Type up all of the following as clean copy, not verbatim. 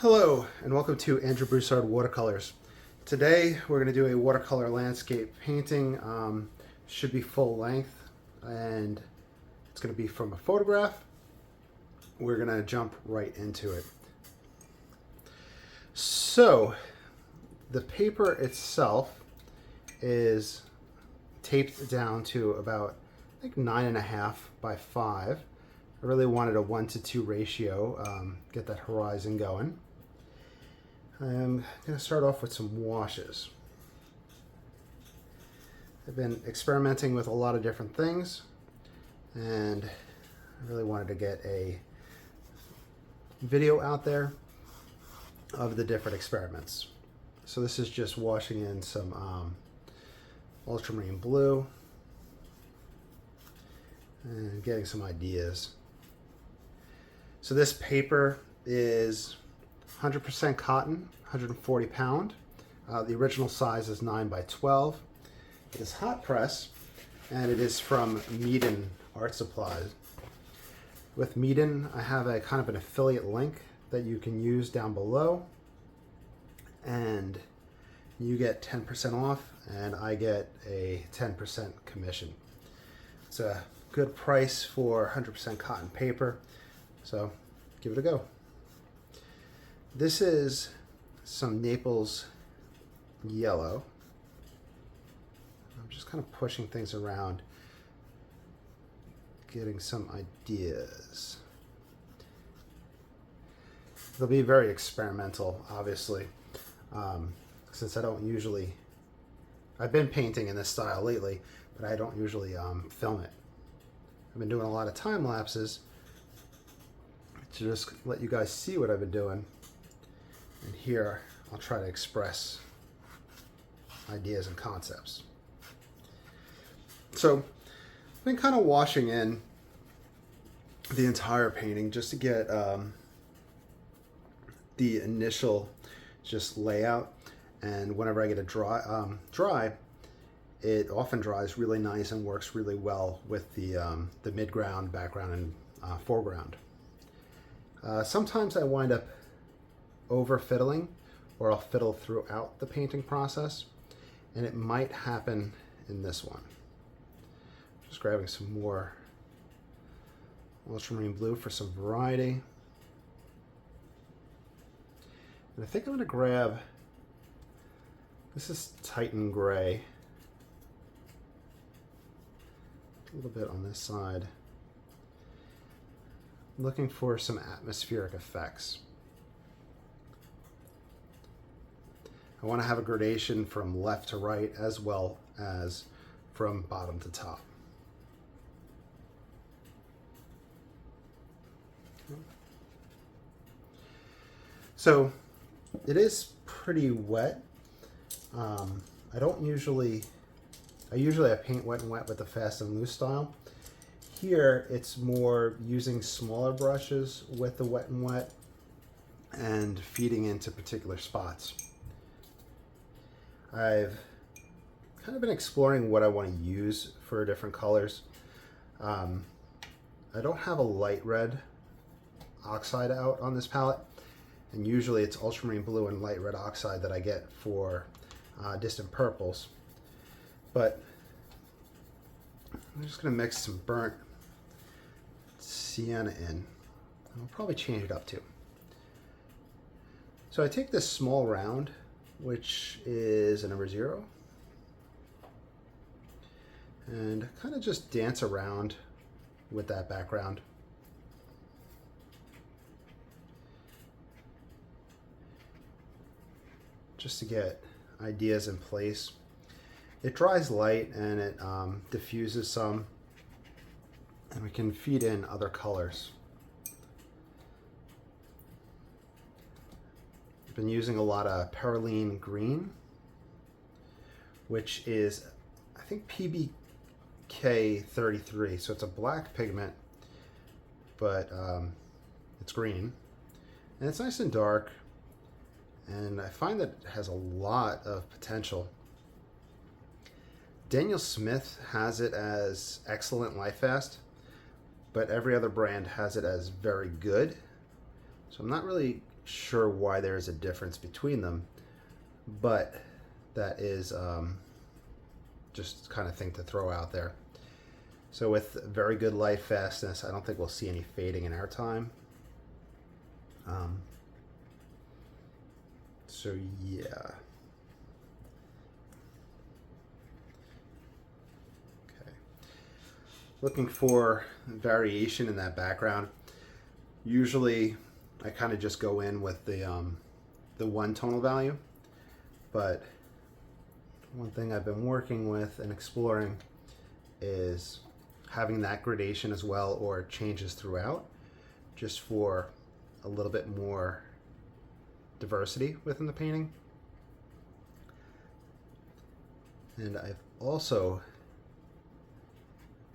Hello and welcome to Andrew Broussard Watercolors. Today we're going to do a watercolor landscape painting. Should be full length and it's going to be from a photograph. We're going to jump right into it. So the paper itself is taped down to about, I think, 9.5 by 5. I really wanted a 1:2 ratio, get that horizon going. I'm going to start off with some washes. I've been experimenting with a lot of different things, and I really wanted to get a video out there of the different experiments. So this is just washing in some ultramarine blue and getting some ideas. So this paper is 100% cotton, 140 pound. The original size is 9 by 12. It is hot press, and it is from Meeden Art Supplies. With Meeden, I have a kind of an affiliate link that you can use down below, and you get 10% off, and I get a 10% commission. It's a good price for 100% cotton paper, so give it a go. This is some Naples yellow. I'm just kind of pushing things around, getting some ideas. They'll be very experimental, obviously, since I've been painting in this style lately, but I don't usually film it. I've been doing a lot of time lapses to just let you guys see what I've been doing. And here, I'll try to express ideas and concepts. So, I've been kind of washing in the entire painting just to get the initial just layout. And whenever I get it dry, it often dries really nice and works really well with the midground, background, and foreground. Sometimes I wind up over fiddling, or I'll fiddle throughout the painting process, and it might happen in this one. Just grabbing some more ultramarine blue for some variety. And I think I'm going to grab, this is Titan Gray, a little bit on this side. I'm looking for some atmospheric effects. I want to have a gradation from left to right as well as from bottom to top. So it is pretty wet. I usually paint wet and wet with the fast and loose style. Here it's more using smaller brushes with the wet and wet and feeding into particular spots. I've kind of been exploring what I want to use for different colors. I don't have a light red oxide out on this palette, and usually it's ultramarine blue and light red oxide that I get for distant purples. But I'm just going to mix some burnt sienna in. I'll probably change it up too. So I take this small round, which is a number 0, and kind of just dance around with that background. Just to get ideas in place. It dries light and it diffuses some, and we can feed in other colors. I've been using a lot of perylene green, which is, I think, PBK 33. So it's a black pigment, but it's green. And it's nice and dark, and I find that it has a lot of potential. Daniel Smith has it as excellent light fast, but every other brand has it as very good. So I'm not really sure why there is a difference between them, but that is just kind of thing to throw out there. So with very good light fastness, I don't think we'll see any fading in our time. So yeah. Okay. Looking for variation in that background. Usually I kind of just go in with the one tonal value, but one thing I've been working with and exploring is having that gradation as well, or changes throughout, just for a little bit more diversity within the painting. And I've also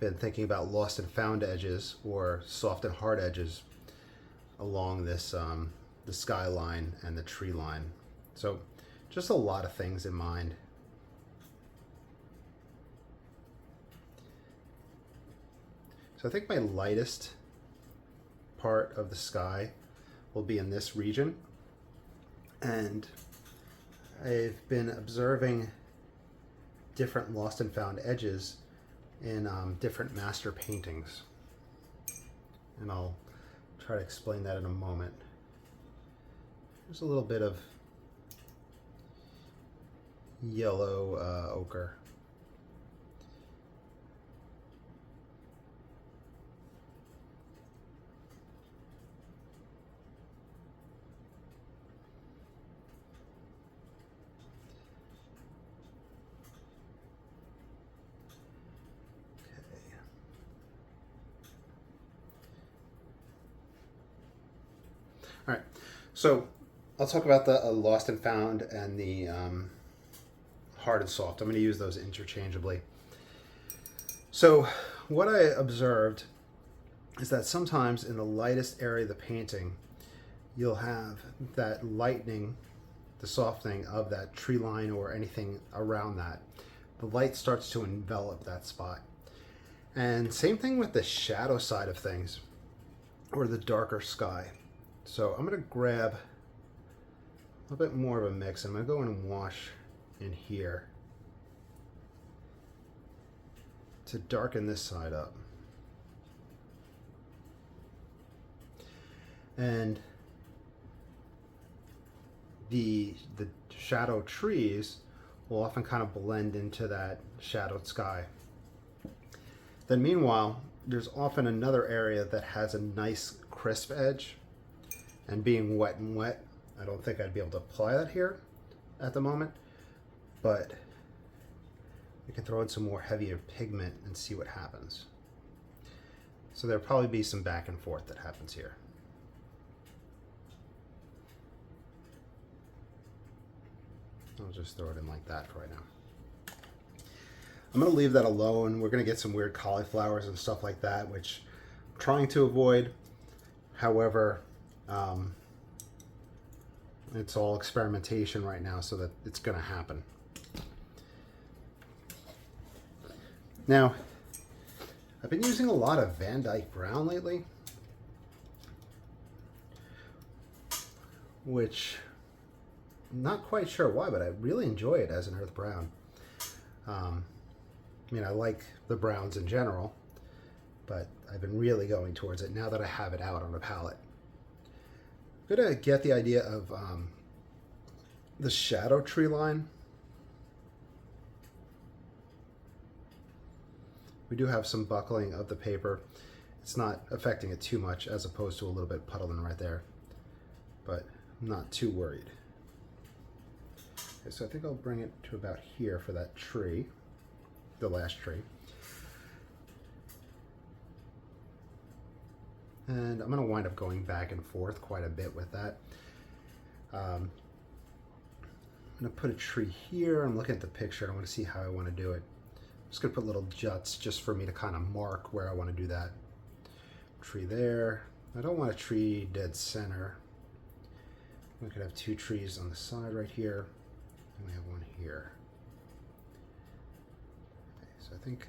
been thinking about lost and found edges, or soft and hard edges, along this the skyline and the tree line. So just a lot of things in mind. So I think my lightest part of the sky will be in this region, and I've been observing different lost and found edges in different master paintings, and I'll try to explain that in a moment. There's a little bit of yellow ochre. All right, so I'll talk about the lost and found and the hard and soft. I'm going to use those interchangeably. So what I observed is that sometimes in the lightest area of the painting, you'll have that lightening, the softening of that tree line or anything around that. The light starts to envelop that spot. And same thing with the shadow side of things, or the darker sky. So I'm going to grab a little bit more of a mix. I'm going to go in and wash in here to darken this side up. And the shadow trees will often kind of blend into that shadowed sky. Then meanwhile, there's often another area that has a nice crisp edge. And being wet and wet, I don't think I'd be able to apply that here at the moment, but we can throw in some more heavier pigment and see what happens. So there'll probably be some back and forth that happens here. I'll just throw it in like that for right now. I'm going to leave that alone. We're going to get some weird cauliflowers and stuff like that, which I'm trying to avoid. However, it's all experimentation right now, so that it's going to happen. Now, I've been using a lot of Van Dyke Brown lately, which I'm not quite sure why, but I really enjoy it as an earth brown. I mean, I like the browns in general, but I've been really going towards it now that I have it out on a palette. I'm going to get the idea of the shadow tree line. We do have some buckling of the paper. It's not affecting it too much, as opposed to a little bit puddling right there, but I'm not too worried. Okay, so I think I'll bring it to about here for that tree, the last tree. And I'm going to wind up going back and forth quite a bit with that. I'm going to put a tree here. I'm looking at the picture. I want to see how I want to do it. I'm just going to put little juts just for me to kind of mark where I want to do that. Tree there. I don't want a tree dead center. We could have two trees on the side right here, and we have one here. Okay, so I think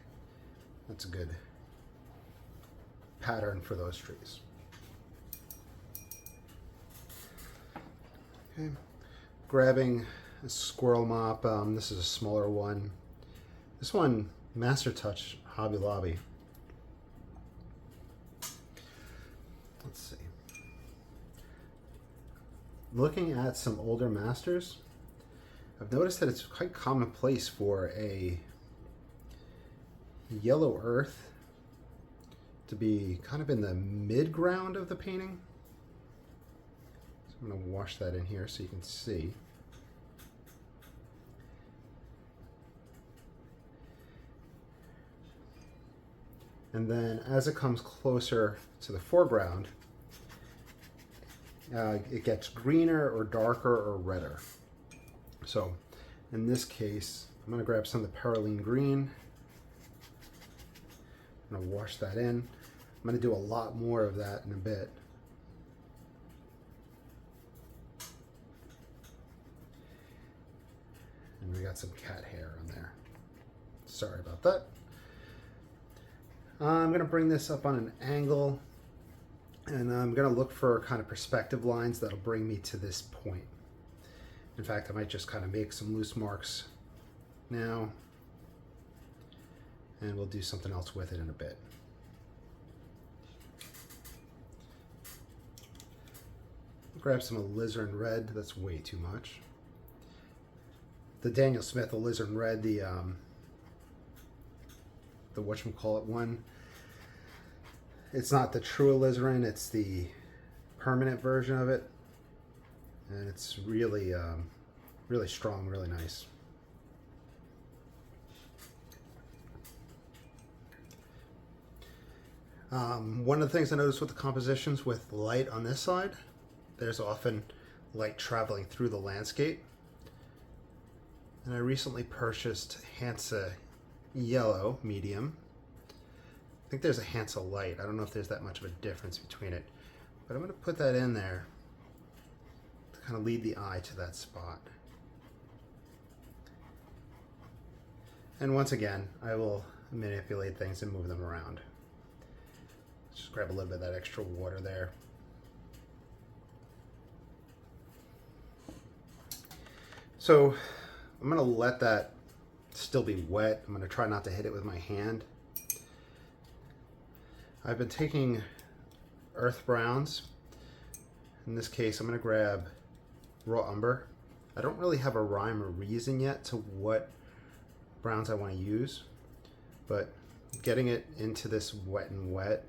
that's a good pattern for those trees. Okay, grabbing a squirrel mop. This is a smaller one. This one, Master Touch, Hobby Lobby. Let's see. Looking at some older masters, I've noticed that it's quite commonplace for a yellow earth to be kind of in the mid-ground of the painting. So I'm going to wash that in here so you can see. And then as it comes closer to the foreground, it gets greener or darker or redder. So in this case, I'm going to grab some of the Perylene green. I'm going to wash that in. I'm going to do a lot more of that in a bit. And we got some cat hair on there. Sorry about that. I'm going to bring this up on an angle, and I'm going to look for kind of perspective lines that'll bring me to this point. In fact, I might just kind of make some loose marks now, and we'll do something else with it in a bit. Grab some alizarin red. That's way too much. The Daniel Smith alizarin red, the whatchamacallit one. It's not the true alizarin, it's the permanent version of it. And it's really, really strong, really nice. One of the things I noticed with the compositions with light on this side, there's often light traveling through the landscape. And I recently purchased Hansa Yellow Medium. I think there's a Hansa Light. I don't know if there's that much of a difference between it, but I'm going to put that in there to kind of lead the eye to that spot. And once again, I will manipulate things and move them around. Just grab a little bit of that extra water there. So I'm going to let that still be wet. I'm going to try not to hit it with my hand. I've been taking earth browns. In this case, I'm going to grab raw umber. I don't really have a rhyme or reason yet to what browns I want to use, but getting it into this wet and wet,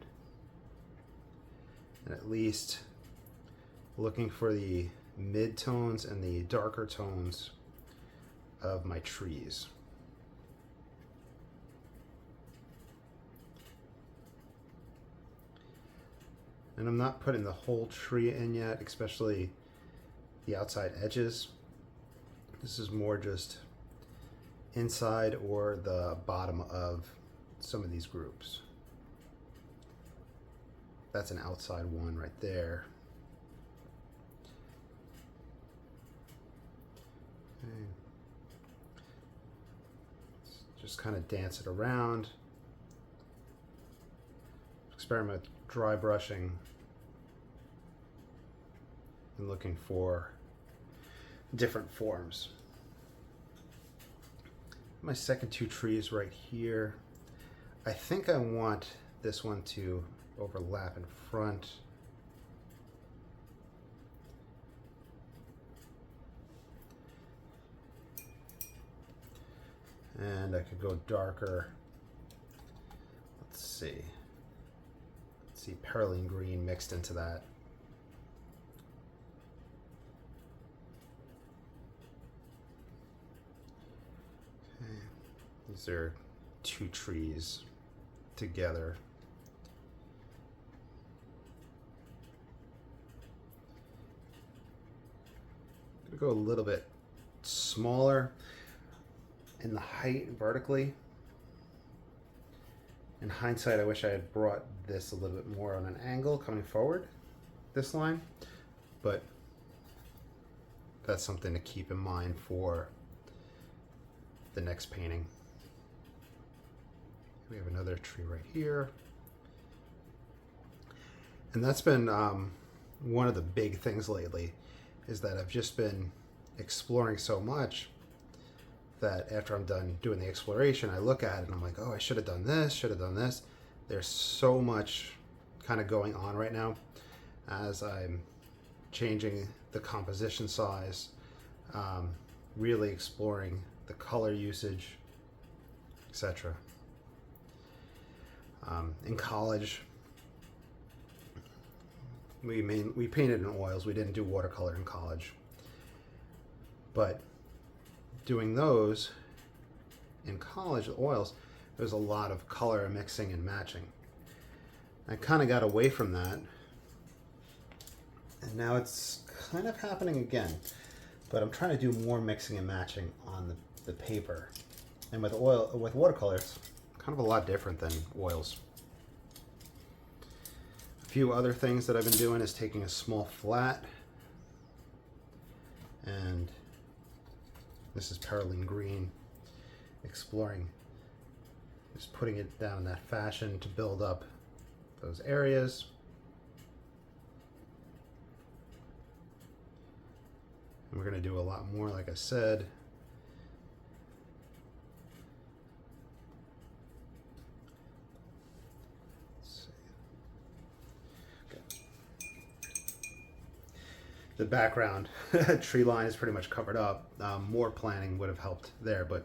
and at least looking for the mid-tones and the darker tones of my trees. And I'm not putting the whole tree in yet, especially the outside edges. This is more just inside or the bottom of some of these groups. That's an outside one right there. Okay. Let's just kind of dance it around. Experiment with dry brushing and looking for different forms. My second two trees right here. I think I want this one to overlap in front. And I could go darker. Let's see. Let's see, Perylene green mixed into that. Okay. These are two trees together. I'm gonna go a little bit smaller in the height vertically. In hindsight, I wish I had brought this a little bit more on an angle coming forward, this line, but that's something to keep in mind for the next painting. We have another tree right here. And that's been one of the big things lately, is that I've just been exploring so much that after I'm done doing the exploration, I look at it and I'm like, oh, I should have done this, should have done this. There's so much kind of going on right now as I'm changing the composition size, really exploring the color usage, etc. In college, we painted in oils. We didn't do watercolor in college, but doing those in college, the oils, there's a lot of color mixing and matching. I kind of got away from that, and now it's kind of happening again, but I'm trying to do more mixing and matching on the paper. And with watercolor, it's kind of a lot different than oils. A few other things that I've been doing is taking a small flat, and this is Perylene Green, exploring, just putting it down in that fashion to build up those areas. And we're going to do a lot more, like I said. Let's see. Okay. The background tree line is pretty much covered up. More planning would have helped there, but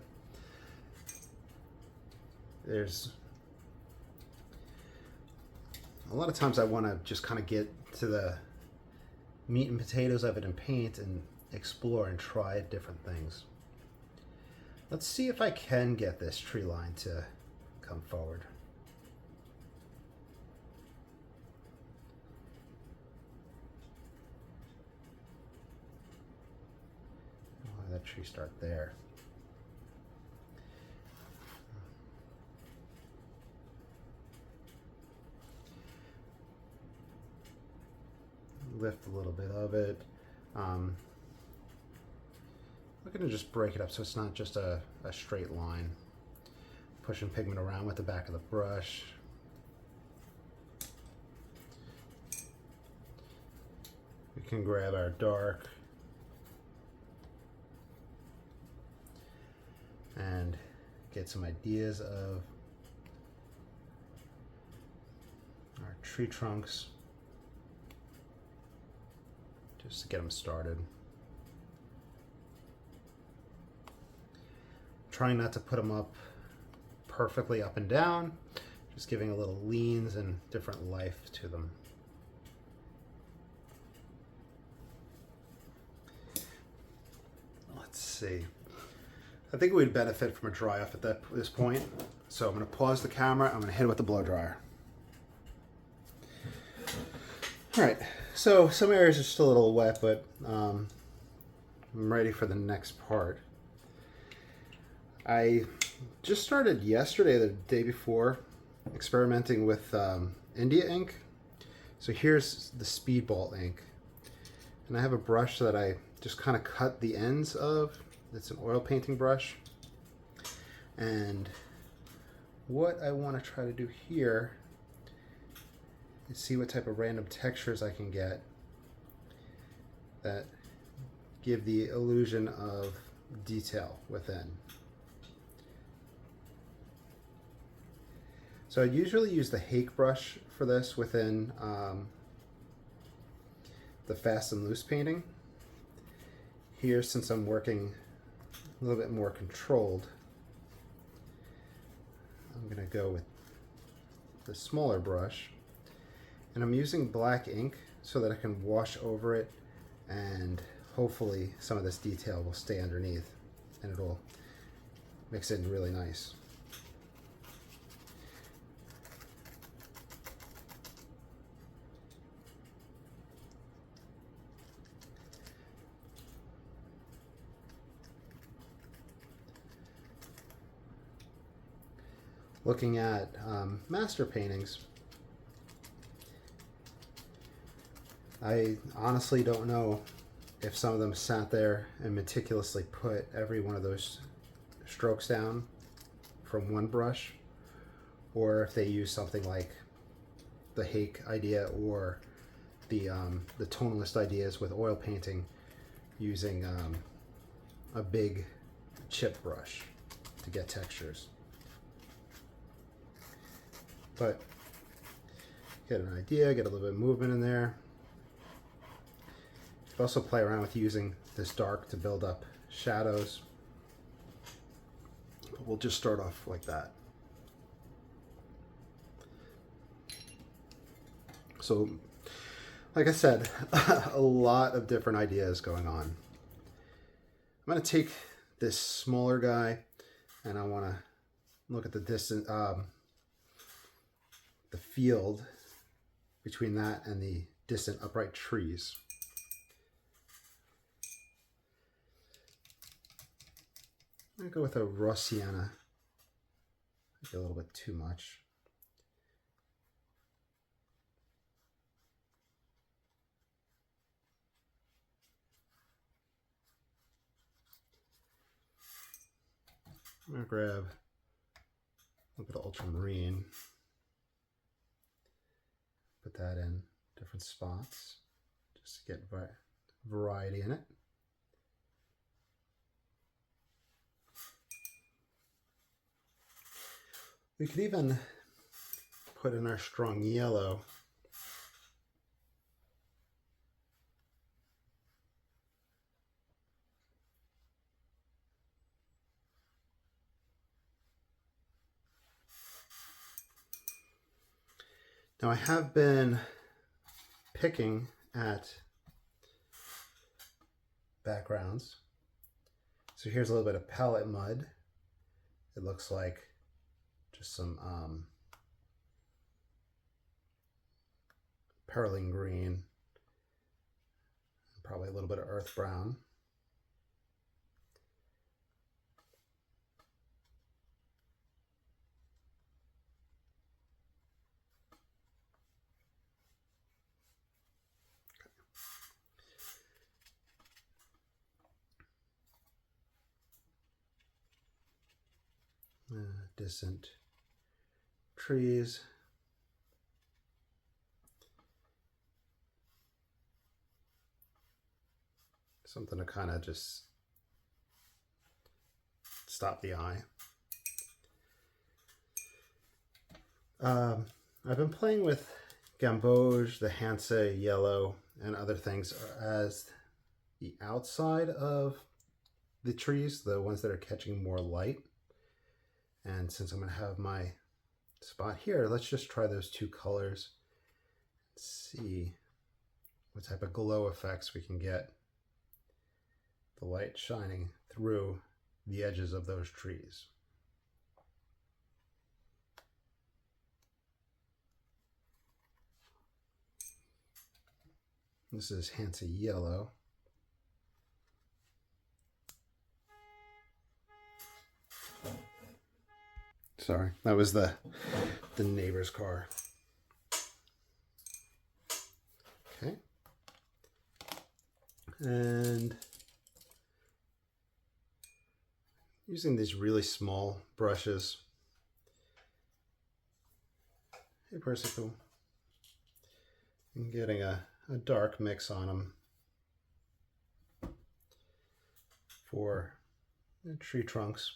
there's a lot of times I want to just kind of get to the meat and potatoes of it and paint and explore and try different things. Let's see if I can get this tree line to come forward. Why did that tree start there? Lift a little bit of it. I'm going to just break it up so it's not just a straight line. Pushing pigment around with the back of the brush. We can grab our dark and get some ideas of our tree trunks, just to get them started. Trying not to put them up perfectly up and down, just giving a little leans and different life to them. Let's see. I think we'd benefit from a dry off at this point. So I'm going to pause the camera. I'm going to hit it with the blow dryer. All right. So some areas are still a little wet, but I'm ready for the next part. I just started yesterday, the day before, experimenting with India ink. So here's the Speedball ink. And I have a brush that I just kind of cut the ends of. It's an oil painting brush. And what I want to try to do here is see what type of random textures I can get that give the illusion of detail within. So I usually use the Hake brush for this within the fast and loose painting. Here, since I'm working a little bit more controlled, I'm going to go with the smaller brush. And I'm using black ink so that I can wash over it, and hopefully some of this detail will stay underneath and it'll mix in really nice. Looking at master paintings, I honestly don't know if some of them sat there and meticulously put every one of those strokes down from one brush, or if they use something like the Hake idea or the Tonalist ideas with oil painting using a big chip brush to get textures. But get an idea, get a little bit of movement in there. You can also play around with using this dark to build up shadows. But we'll just start off like that. So, like I said, a lot of different ideas going on. I'm going to take this smaller guy and I want to look at the distance, the field between that and the distant upright trees. I'm going to go with a raw sienna. Maybe a little bit too much. I'm going to grab a little bit of ultramarine, put that in different spots just to get variety in it. We could even put in our strong yellow. Now I have been picking at backgrounds. So here's a little bit of palette mud. It looks like just some perylene green, probably a little bit of earth brown. Distant trees. Something to kind of just stop the eye. I've been playing with Gouache, the Hansa yellow, and other things as the outside of the trees, the ones that are catching more light. And since I'm going to have my spot here, let's just try those two colors and see what type of glow effects we can get. The light shining through the edges of those trees. This is Hansa yellow. Sorry, that was the neighbor's car. Okay. And using these really small brushes. Hey, Persico. I'm getting a dark mix on them for the tree trunks.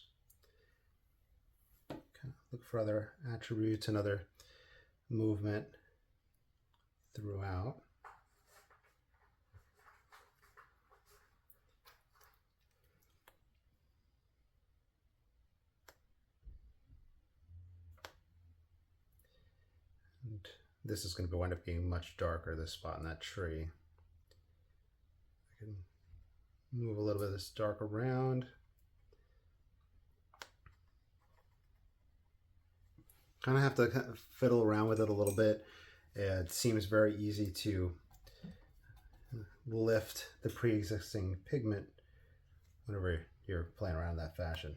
Look for other attributes and other movement throughout. And this is going to wind up being much darker, this spot in that tree. I can move a little bit of this dark around. Kind of have to fiddle around with it a little bit. It seems very easy to lift the pre-existing pigment whenever you're playing around in that fashion.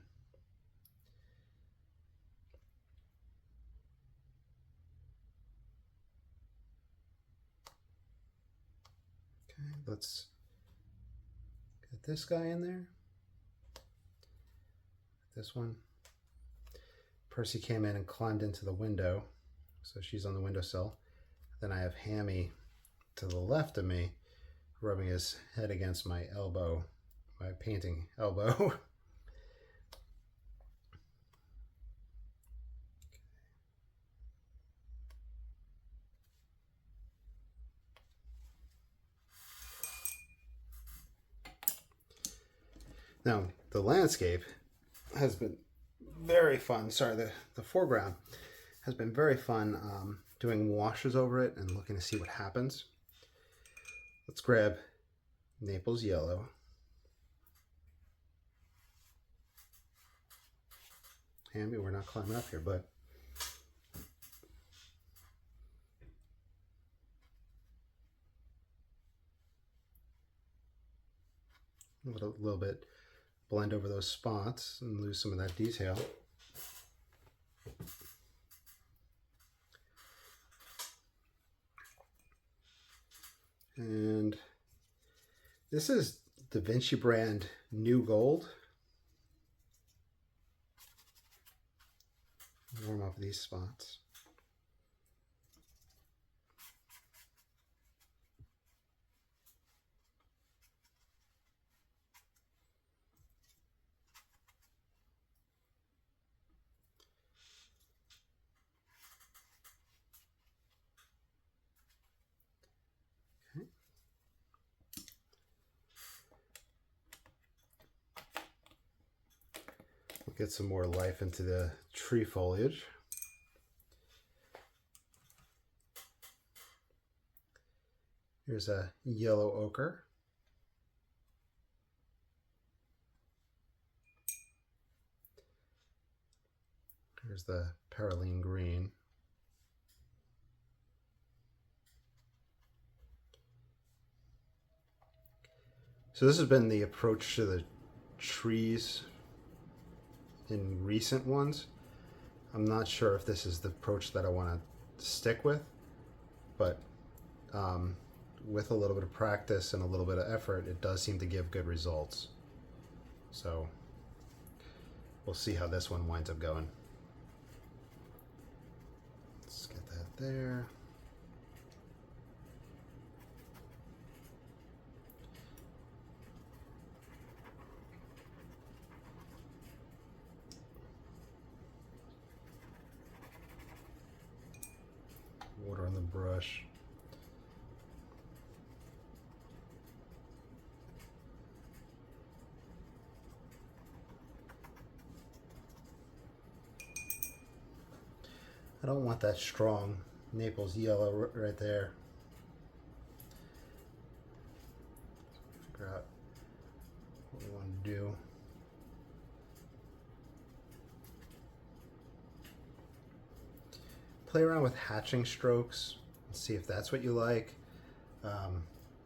Okay, let's get this guy in there. This one. Percy came in and climbed into the window, so she's on the windowsill. Then I have Hammy to the left of me, rubbing his head against my elbow, my painting elbow. Now, the landscape has been very fun. Sorry, the foreground has been very fun doing washes over it and looking to see what happens. Let's grab Naples yellow. Hammy, we're not climbing up here, but a little bit blend over those spots and lose some of that detail. And this is Da Vinci brand New Gold. Warm up these spots. Okay. We'll get some more life into the tree foliage. Here's a yellow ochre. Here's the perylene green. So this has been the approach to the trees in recent ones. I'm not sure if this is the approach that I want to stick with, but with a little bit of practice and a little bit of effort, it does seem to give good results. So we'll see how this one winds up going. Let's get that there. Water on the brush. I don't want that strong Naples yellow right there. Figure out what we want to do. Play around with hatching strokes and see if that's what you like.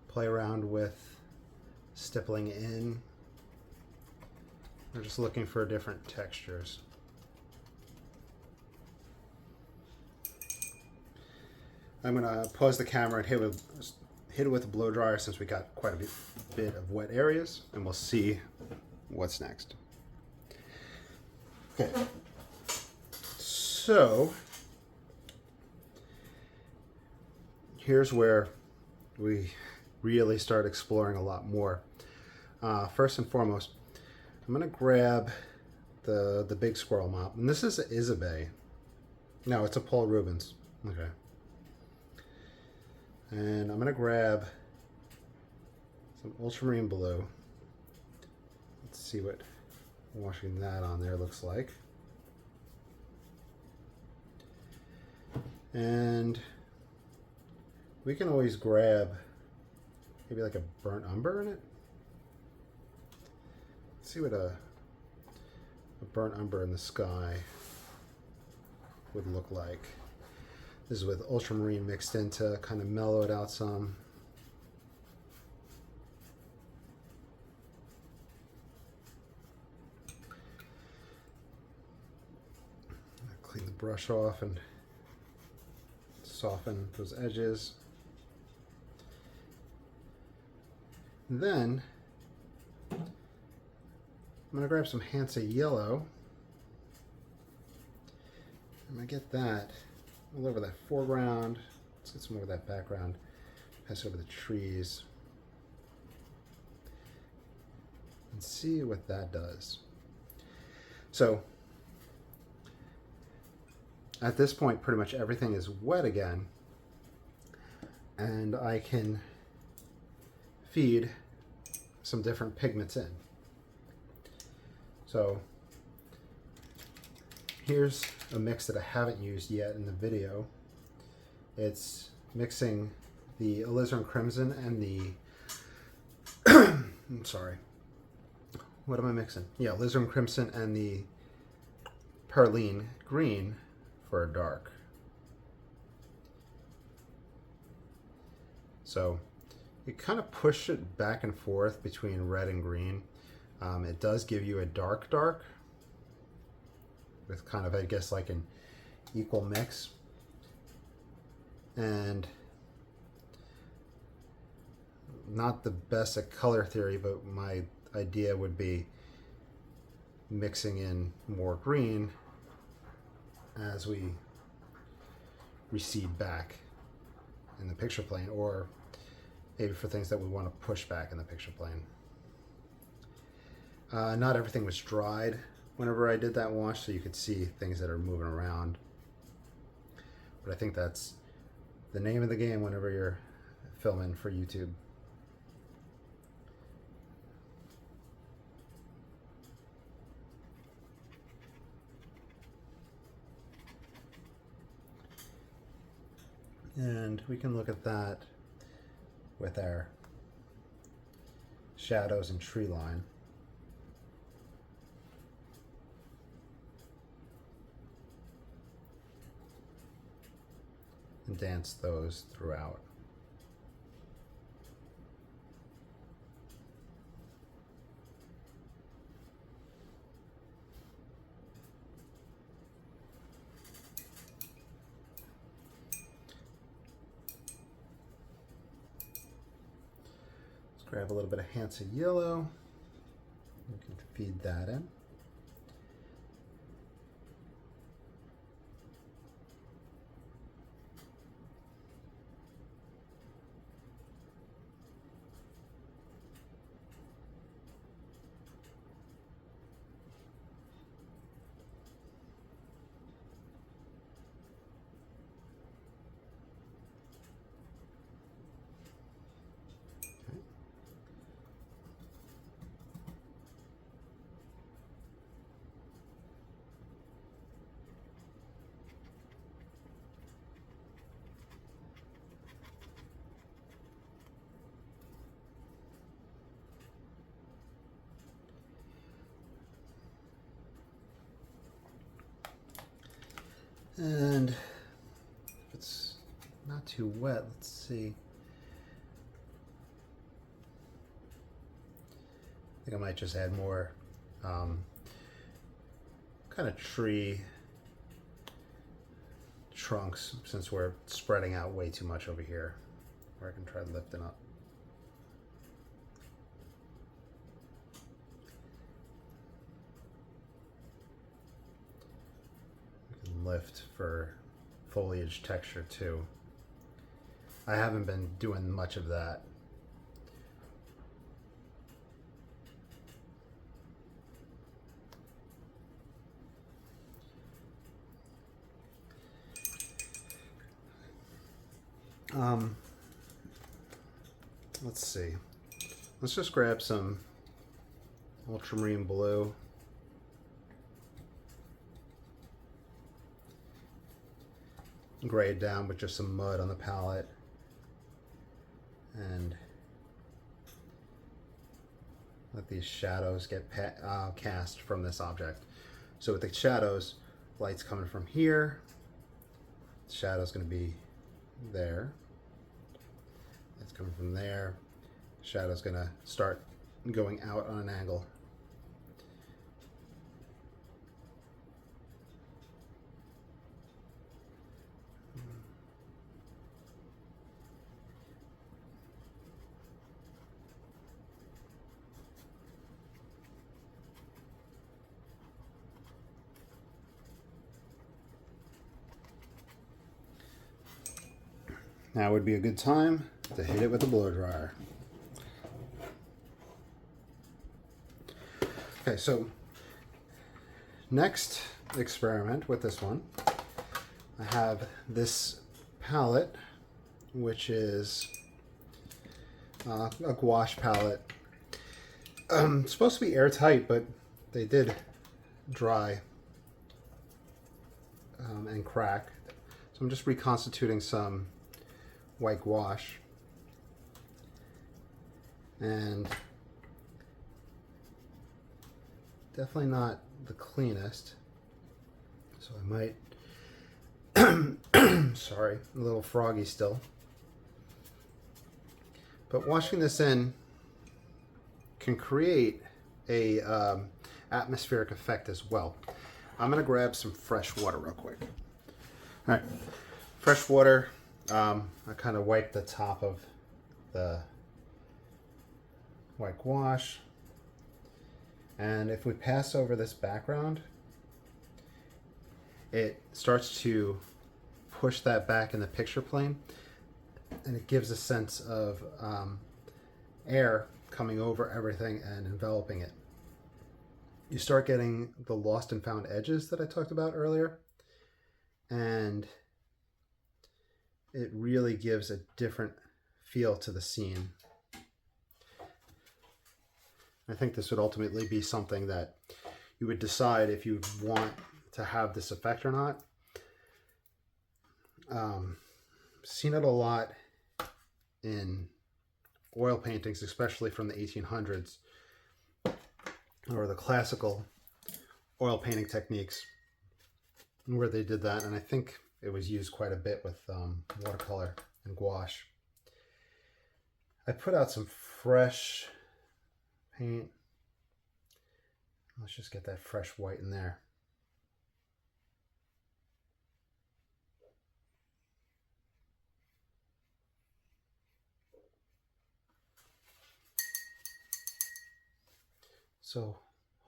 Play around with stippling in. We're just looking for different textures. I'm gonna pause the camera and hit it with a blow dryer since we got quite a bit of wet areas, and we'll see what's next. Okay, so here's where we really start exploring a lot more. First and foremost, I'm gonna grab the big squirrel mop, and this is Isabey. No, it's a Paul Rubens. Okay. And I'm gonna grab some ultramarine blue. Let's see what washing that on there looks like. And we can always grab maybe like a burnt umber in it. Let's see what a burnt umber in the sky would look like. This is with ultramarine mixed in to kind of mellow it out some. Clean the brush off and soften those edges. And then I'm gonna grab some Hansa yellow. I'm gonna get that all over that foreground. Let's get some more of that background. Pass over the trees. and see what that does. So at this point, pretty much everything is wet again, and I can feed some different pigments in. So here's a mix that I haven't used yet in the video. It's mixing the alizarin crimson and the I'm sorry, what am I mixing? Yeah, alizarin crimson and the perylene green for a dark. So you kind of push it back and forth between red and green. It does give you a dark with kind of, I guess, like an equal mix. And not the best at color theory, but my idea would be mixing in more green as we recede back in the picture plane, or maybe for things that we want to push back in the picture plane. Not everything was dried whenever I did that wash, so you could see things that are moving around. But I think that's the name of the game whenever you're filming for YouTube. And we can look at that with our shadows and tree line. And dance those throughout. Let's grab a little bit of Hansa yellow. We can feed that in. And if it's not too wet, let's see. I think I might just add more kind of tree trunks, since we're spreading out way too much over here. Or I can try lifting up. Lift for foliage texture too. I haven't been doing much of that. Let's see. Let's just grab some ultramarine blue. Gray it down with just some mud on the palette, and let these shadows get cast from this object. So with the shadows, light's coming from here, the shadow's going to be there, it's coming from there, shadow's going to start going out on an angle. Now would be a good time to hit it with a blow dryer. Okay, so next experiment with this one, I have this palette, which is a gouache palette. It's supposed to be airtight, but they did dry and crack. So I'm just reconstituting some white gouache. And definitely not the cleanest. So I might, sorry, a little froggy still. But washing this in can create a atmospheric effect as well. I'm gonna grab some fresh water real quick. All right, fresh water. I kind of wipe the top of the white gouache. And if we pass over this background, it starts to push that back in the picture plane, and it gives a sense of air coming over everything and enveloping it. You start getting the lost and found edges that I talked about earlier, and it really gives a different feel to the scene. I think this would ultimately be something that you would decide if you want to have this effect or not. Seen it a lot in oil paintings, especially from the 1800s, or the classical oil painting techniques, where they did that, and I think it was used quite a bit with watercolor and gouache. I put out some fresh paint. Let's just get that fresh white in there. So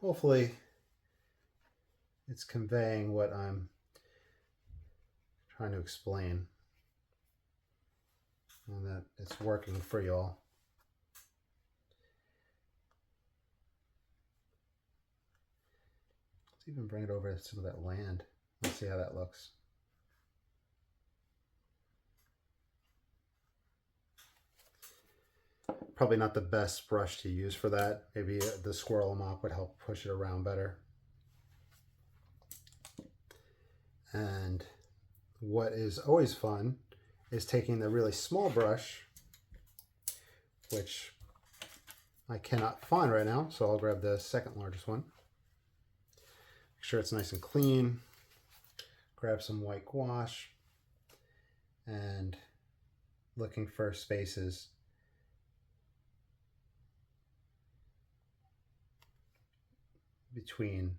hopefully it's conveying what I'm trying to explain, and that it's working for y'all. Let's even bring it over to some of that land. Let's see how that looks. Probably not the best brush to use for that. Maybe the squirrel mop would help push it around better. And what is always fun is taking the really small brush, which I cannot find right now, so I'll grab the second largest one. Make sure it's nice and clean. Grab some white gouache and looking for spaces between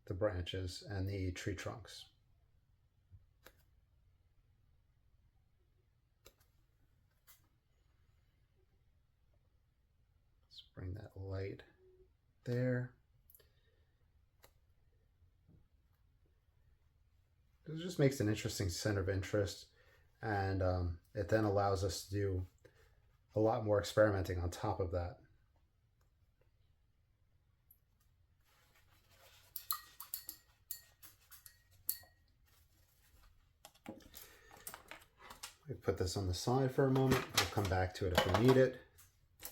the branches and the tree trunks. Let's bring that light there. It just makes an interesting center of interest, and it then allows us to do a lot more experimenting on top of that. We put this on the side for a moment. We'll come back to it if we need it.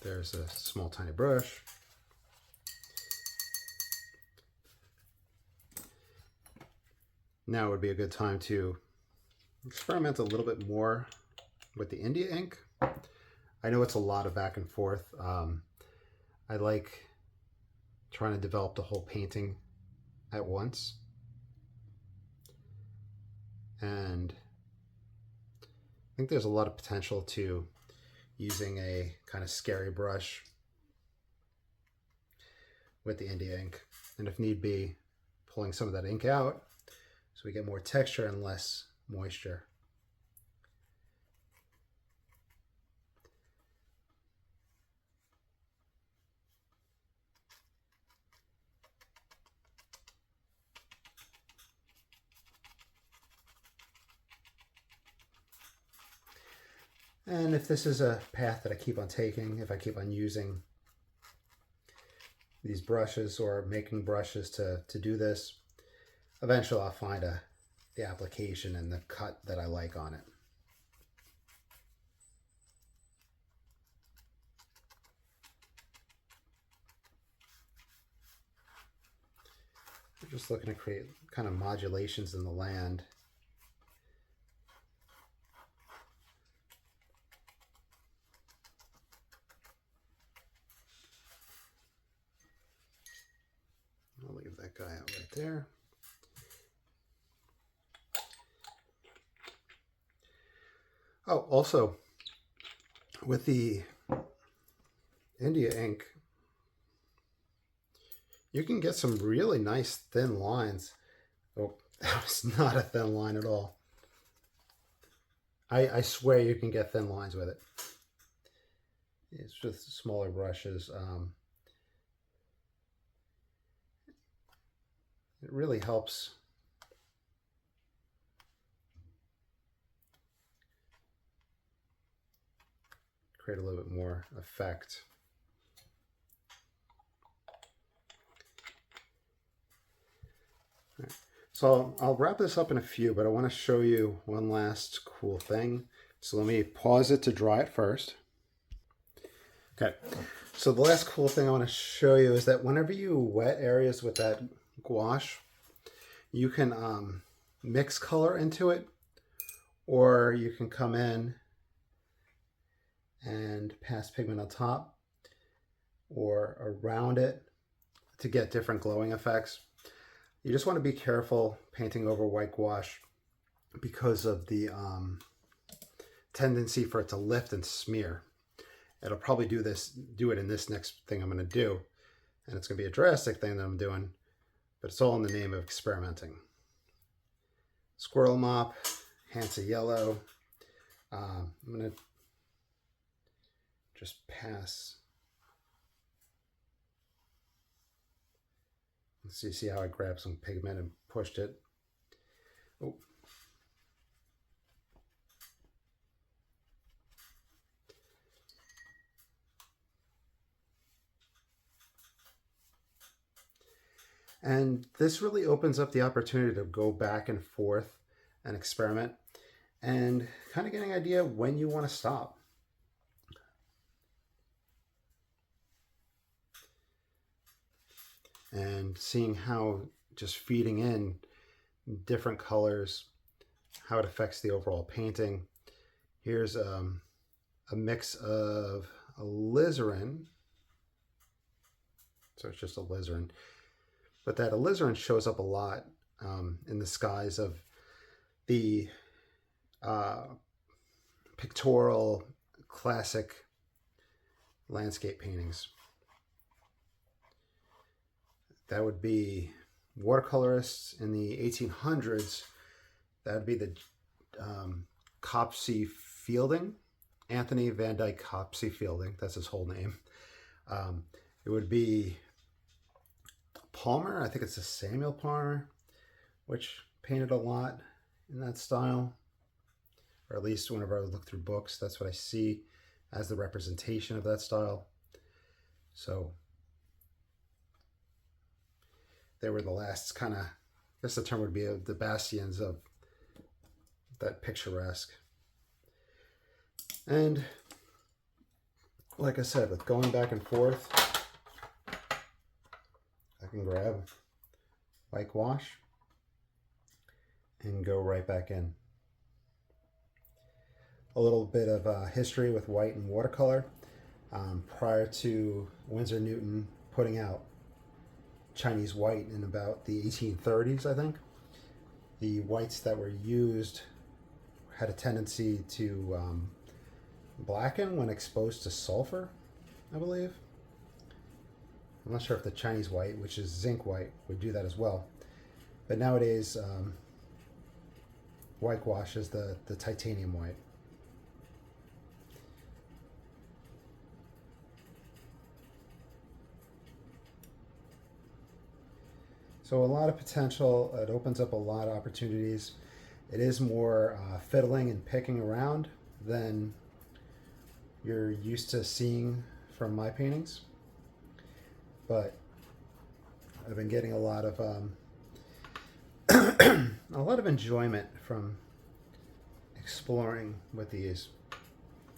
There's a small tiny brush. Now would be a good time to experiment a little bit more with the India ink. I know it's a lot of back and forth. I like trying to develop the whole painting at once. And I think there's a lot of potential to using a kind of scary brush with the India ink, and if need be, pulling some of that ink out so we get more texture and less moisture. And if this is a path that I keep on taking, if I keep on using these brushes or making brushes to do this. Eventually I'll find the application and the cut that I like on it. We're just looking to create kind of modulations in the land. I'll leave that guy out right there. Oh, also, with the India ink, you can get some really nice thin lines. Oh, that was not a thin line at all. I swear you can get thin lines with it. It's just smaller brushes. It really helps create a little bit more effect. All right. So I'll wrap this up in a few, but I want to show you one last cool thing. So let me pause it to dry it first. Okay, so the last cool thing I want to show you is that whenever you wet areas with that gouache, you can mix color into it, or you can come in and pass pigment on top or around it to get different glowing effects. You just want to be careful painting over white gouache because of the tendency for it to lift and smear. It'll probably do it in this next thing I'm going to do, and it's going to be a drastic thing that I'm doing, but it's all in the name of experimenting. Squirrel mop, Hansa yellow. I'm going to just pass. Let's see how I grabbed some pigment and pushed it. Oh. And this really opens up the opportunity to go back and forth and experiment and kind of getting an idea when you want to stop. And seeing how just feeding in different colors, how it affects the overall painting. Here's a mix of alizarin. So it's just alizarin. But that alizarin shows up a lot in the skies of the pictorial classic landscape paintings. That would be watercolorists in the 1800s. That would be the Copsey Fielding, Anthony Van Dyke Copsey Fielding. That's his whole name. It would be Palmer. I think it's a Samuel Palmer, which painted a lot in that style, or at least whenever I look through books, that's what I see as the representation of that style. So they were the last kind of, I guess the term would be the bastions of that picturesque. And like I said, with going back and forth, I can grab white gouache and go right back in. A little bit of history with white and watercolor. Prior to Winsor Newton putting out Chinese white in about the 1830s, I think, the whites that were used had a tendency to blacken when exposed to sulfur, I believe. I'm not sure if the Chinese white, which is zinc white, would do that as well. But nowadays, white gouache is the titanium white. So a lot of potential. It opens up a lot of opportunities. It is more fiddling and picking around than you're used to seeing from my paintings. But I've been getting a lot of a lot of enjoyment from exploring with these.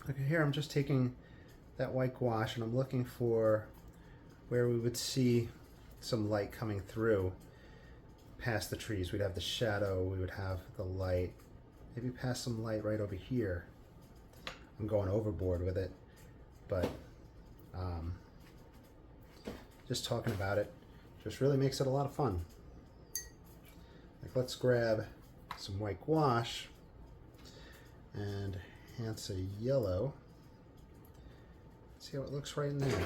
Like here, I'm just taking that white gouache and I'm looking for where we would see some light coming through past the trees. We'd have the shadow, we would have the light, maybe pass some light right over here. I'm going overboard with it, but just talking about it just really makes it a lot of fun. Like, let's grab some white gouache and enhance a yellow. See how it looks right in there.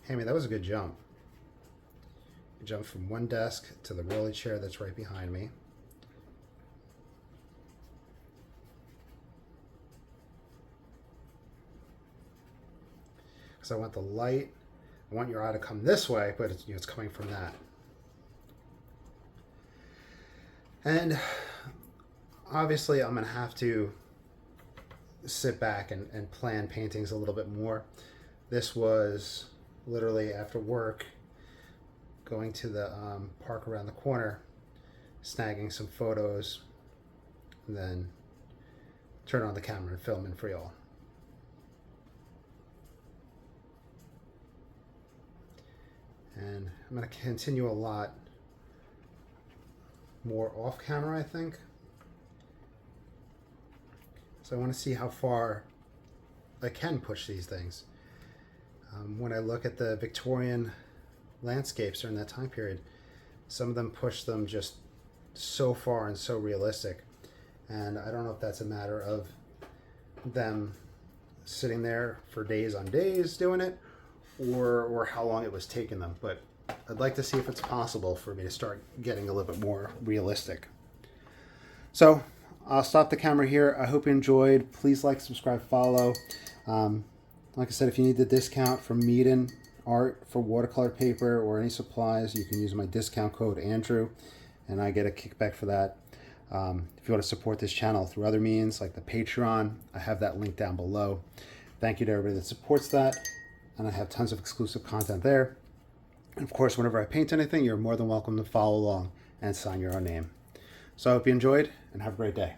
Hey, man, that was a good jump. You jumped from one desk to the rolly chair that's right behind me. Because I want the light, I want your eye to come this way, but it's, it's coming from that. And obviously I'm going to have to sit back and plan paintings a little bit more. This was literally after work, going to the park around the corner, snagging some photos, and then turn on the camera and filming for y'all. And I'm going to continue a lot more off camera, I think. So I want to see how far I can push these things. When I look at the Victorian landscapes during that time period, some of them push them just so far and so realistic. And I don't know if that's a matter of them sitting there for days on days doing it, or how long it was taking them. But I'd like to see if it's possible for me to start getting a little bit more realistic. So I'll stop the camera here. I hope you enjoyed. Please like, subscribe, follow. Like I said, if you need the discount from Meaden Art for watercolor paper or any supplies, you can use my discount code Andrew, and I get a kickback for that. If you want to support this channel through other means like the Patreon, I have that link down below. Thank you to everybody that supports that, and I have tons of exclusive content there. And of course, whenever I paint anything, you're more than welcome to follow along and sign your own name. So I hope you enjoyed, and have a great day.